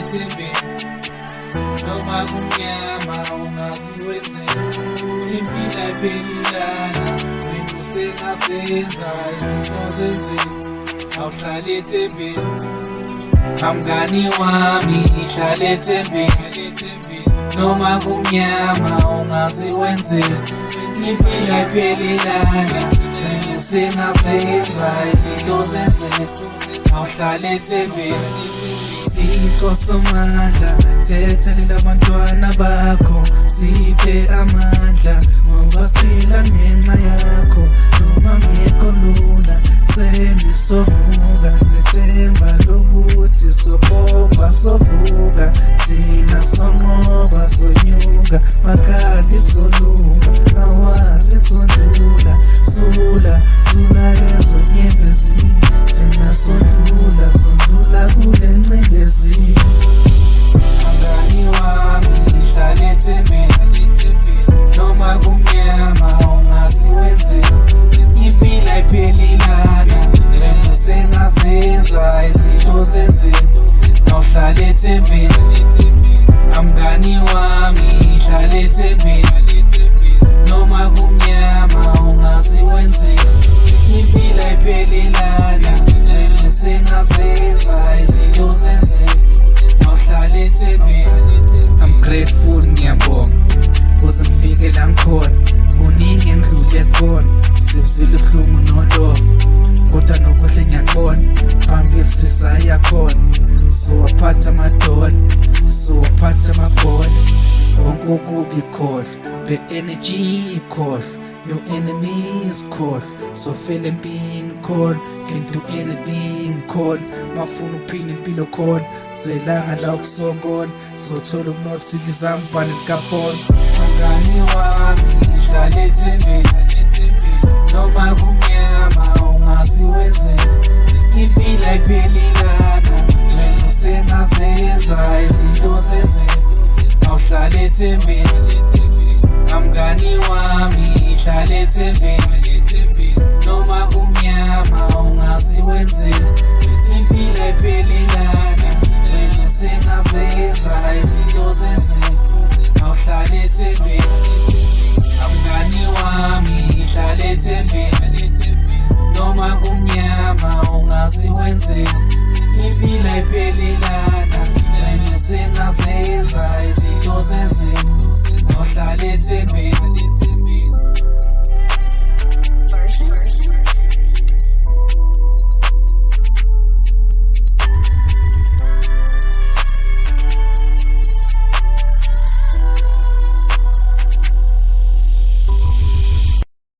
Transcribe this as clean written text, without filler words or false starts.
ethembeni noma kumnyama ungasiwenzeni. Impilo ayiphelelana wena usengazenza izinto zenzeni. Awuhlale ethembeni kamngani wami, hlale ethembeni noma kumnyama ungasiwenzeni. Impilo ayiphelelana wena usengazenza izinto zenzeni. Awuhlale ethembeni. Sipho somandla thethelela abantwana bakho, siphe amandla ngoba siphila ngenxa yakho. Noma ngekho lula selisovuka, sithemba lokuthi sobopha sovuka. Thina sonqoba sonyuka, makhali kuzolunga, awali kuzondlula. Sula ezonyembezini, thina sondlula kule ncindezini. Mngani wami, hlale ethembeni noma kumnyama ungasiwenzeni. Impilo ayiphelelana wena usengazenza izinto zenzeni. Awuhlale ethembeni kamngani wami, hlale ethembeni noma kumnyama ungasiwenzeni. Impilo ayiphelelana wena usengazenza izinto zenzeni. Awuhlale ethembeni. I'm grateful, ngiyabonga kuze ngifike la ngikhona. Kuningi engidlule kubona, sibuzile ubuhlungu nolova, kodwa nokuhle ngiyaqona phambili sisaya khona. So waphatha amadola, so waphatha amabhola, wonke ukubi khohlwa, the energy khohlwa, your enemies khohlwa. So feel empini khohlwa, can do anything khohlwa. Mafuna uphila impilo khohlwa, zelanga la ukusokola. So thola ukunotha sidla izambane likaphola. Mngani wami, hlale ethembeni noma kumnyama ungasiwenzeni. Impilo ayiphelelana wena usengazenza izinto zenzeni. Awuhlale ethembeni kamngani wami, hlale ethembeni noma kumnyama ungasiwenzeni. Impilo ayiphelelana wena usengazenza izinto zenzeni. Awuhlale ethembeni kamngani wami, hlale ethembeni noma kumnyama ungasiwenzeni. Impilo ayiphelelana